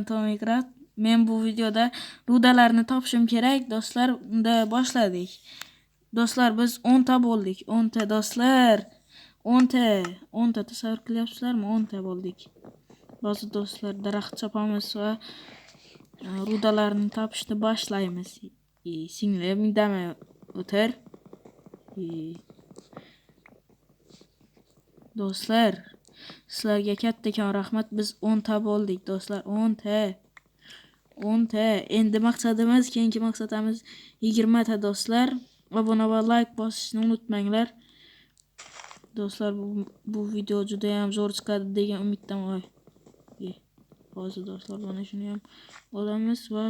Tomikrat. Men bu videoda rudalarni topishim kerak, do'stlar. Unda boshladik. Do'stlar, biz 10 ta bo'ldik. 10 ta do'stlar. 10 ta tasavvur qilyapsizlarmi? 10 ta bo'ldik. Ba'zi do'stlar daraxt chopamiz va rudalarni topishni boshlaymiz. Singlim, indamay o'tir. Do'stlar, sizlarga kattakon rahmat. Biz 10 ta bo'ldik, do'stlar. 10 ta. 10 ta. Endi maqsadimiz, keyingi maqsadimiz 20 ta do'stlar. Obuna va like bosishni unutmanglar. Do'stlar, bu video juda ham zo'r chiqadi degan umiddaman. Hozir do'stlar mana shuni ham olamiz va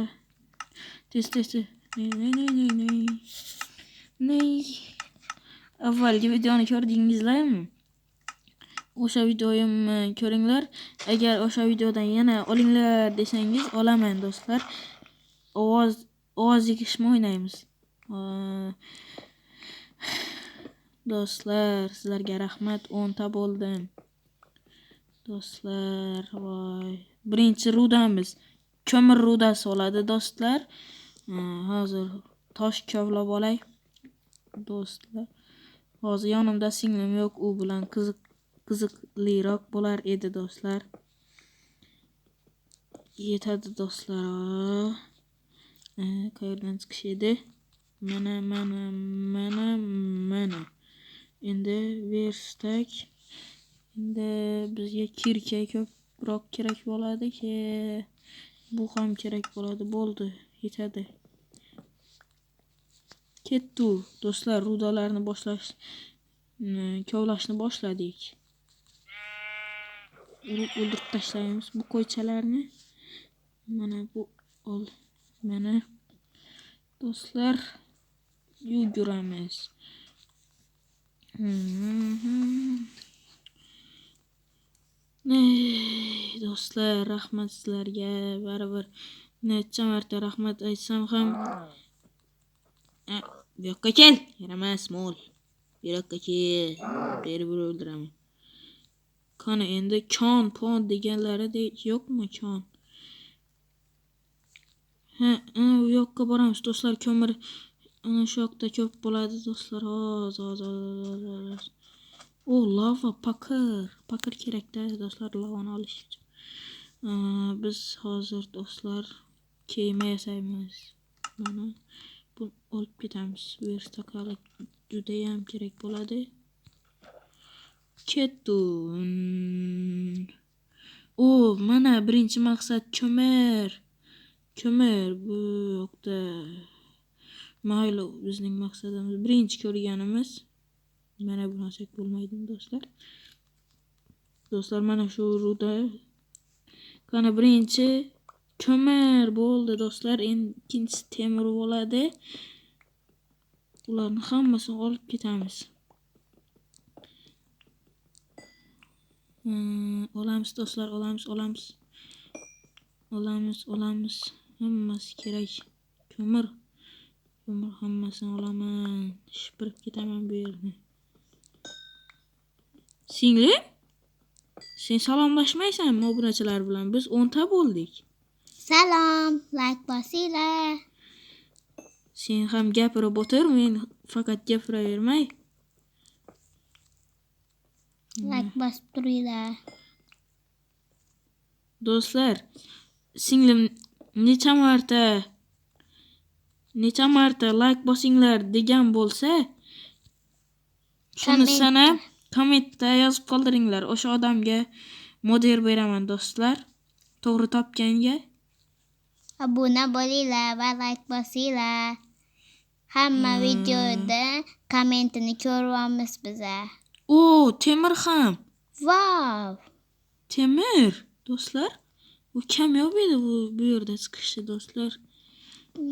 tez. Avvalgi videoni ko'rdingizlarmi? O'sha videoyimni ko'ringlar. Agar o'sha videodan yana olinglar desangiz, olaman do'stlar. Ovoz yig'ishni o'ynaymiz. Do'stlar, sizlarga rahmat. 10 ta bo'ldim. Do'stlar, voy. Birinchi rudamiz ko'mir rudasi bo'ladi, do'stlar. Hozir tosh kovlab olay. Do'stlar, hozir yonimda singlim yo'q, u bilan qiziqliroq bo'lar edi, do'stlar. Yetadi, do'stlar. Qayerdan chiqish edi? Mana. Endi verstak. Endi bizga kirka ko'proq kerak bo'ladi. Bu ham kerak bo'ladi. Bo'ldi, yetadi. Ketdi. Do'stlar, rudalarni kovlashni boshladik. O'ldirib tashlaymiz bu qo'ychalarni. Mana bu mana do'stlar, yuguramiz. Do'stlar, rahmat sizlarga. Baribir necha marta rahmat aytsam ham bu yoqqa kel. Yaramas mol. Bu yoqqa kel. Beri o'ldiraman. Qani endi pon deganlari yo'qmi kon? U yoqqa boramiz do'stlar. Ko'mir ana shu yoqda ko'p bo'ladi do'stlar. Hozir. Lava pakir kerakda do'stlar, lavani olish uchun. Biz hozir do'stlar kema yasaymiz. Mana bu olib ketamiz. Verstakali juda ham kerak bo'ladi. Ketdi. Mana birinchi maqsad ko'mir bu yoqda. Mayli, bizning maqsadimiz birinchi ko'rganimiz. Mana bu narsa bo'lmaydi, do'stlar. Do'stlar, mana shu ruda. Qani birinchi ko'mir bo'ldi, do'stlar. Endi ikkinchisi temir bo'ladi. Ularni hammasini olib ketamiz. Olamiz do'stlar, olamiz. Hammasi kerak. Ko'mir hammasini olaman. Shipirib ketaman bu yerni. Singlim, sen salomlashmaysanmi obunachilar bilan? Biz 10 ta bo'ldik. Salom, like bosinglar. Sen ham gapirib o'tir, men faqat gapiravermay. Like bosib turinglar. Do'stlar, singlim necha marta like bosinglar degan bo'lsa, shuni sanab kommentda yozib qoldiringlar. O'sha odamga model beraman, do'stlar. To'g'ri topganga Obuna bo'linglar va like bosinglar. Hamma videoda kommentini ko'ryapmiz biza. Temir ham. Wow! Temir, do'stlar. Bu kamyob edi bu yerda chiqishi, do'stlar.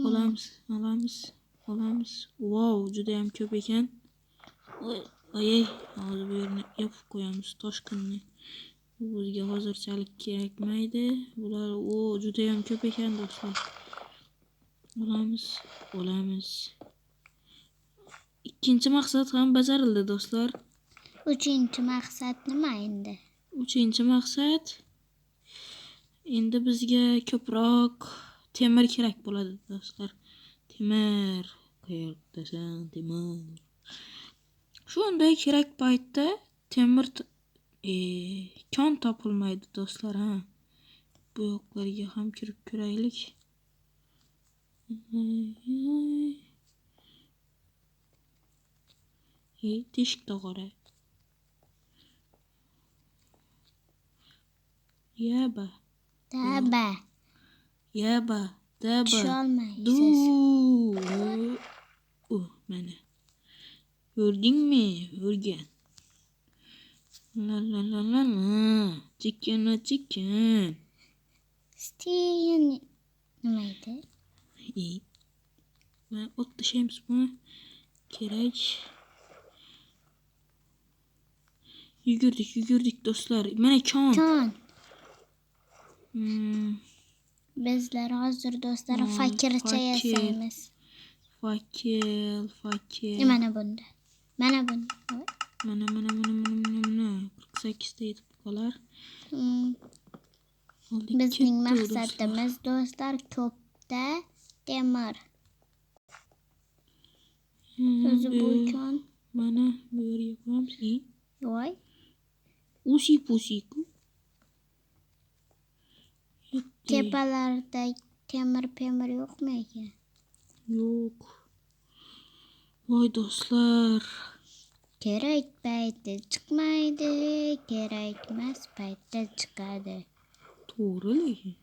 Olamiz. Wow, juda ham ko'p ekan. Hozir bu yerni yopib qo'yamiz toshqinni. Bu bizga hozirchalik kerakmaydi. Bular juda ham ko'p ekan, do'stlar. Olamiz. Ikkinchi maqsad ham bajarildi, do'stlar. Uchinchi maqsad nima endi? Uchinchi maqsad Endi bizga ko'proq temir kerak bo'ladi do'stlar. Temir. Qayerdasan, temir? Shunday kerak paytda temir kon topilmaydi do'stlar, ha. Bu yoqlarga ham kirib ko'raylik. Teshikda qora. Yaba. Daba. Yaba. Daba. Tusholmaysiz. Mana. Gördingmi? O'rgan. La la la la la. Chicken. Stein. Nima edi? Ben ot tashaymiz buni. Kerak. Yugurdik do'stlar. Mana kon. Kon. Bizlar hozir do'stlar fakircha yasaymiz. Fakir. Mana bunda. Mana. 48 ta yetib qolar. Bizning maqsadimiz do'stlar ko'pda temir. O'zi bu kon. Mana bu yerga qo'yamiz. Voy. Usi-pusiku. Tepalarda temir yo'qmi ekan? Yo'q. Voy do'stlar. Kerak paytda chiqmaydi, kerakmas paytda chiqadi. To'g'ri lekin.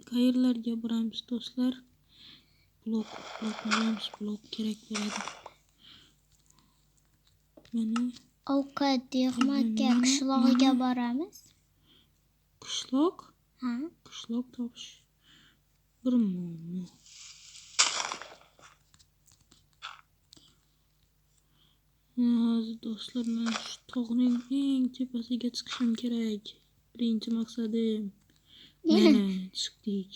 Qayerlarga boramiz do'stlar? Blok kerak bo'ladi. Mana Ovqat yig'makka qishloqqa boramiz. Qishloq? Ha? Qishloq topish bir muammo. Hozir do'stlar, men shu tog'ning eng tepasiga chiqishim kerak. Birinchi maqsadim. Mana chiqdik.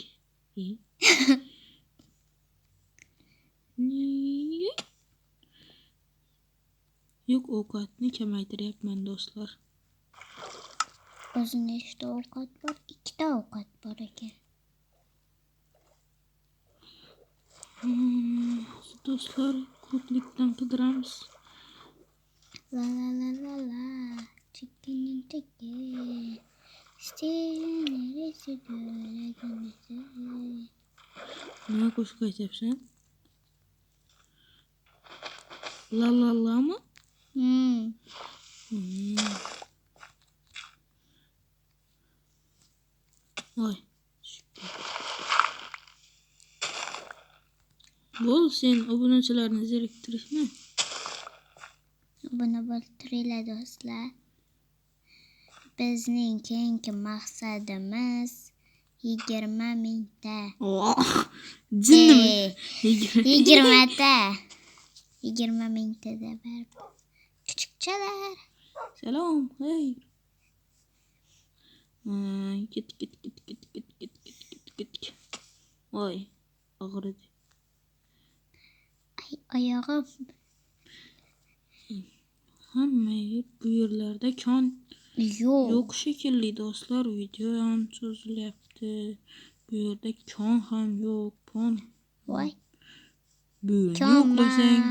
Yo'q, ovqatni kamaytiryapman do'stlar. O'zi nechta ovqat bor? 2 ta ovqat bor ekan. Do'stlar, ko'plikdan qidiramiz. La. Chicken. Nima qo'shiq aytyapsan? La-la-lami? Voy. Bo'l, sen obunachilarni zeriktirishma. Buni biltiringlar do'stlar. Bizning keyingi maqsadimiz 20 mingta. Jinnimi? 20 ta. 20 mingtada ber. Kichikchalar. Salom, hey. Git. Voy, og'ridi. Oyog'im. Hamma bu yerlarda kon Yo'q. yo'q shekilli do'stlar. Video ham cho'zilyapti. Bu yerda kon ham yo'q. Voy. Bu yo'q desang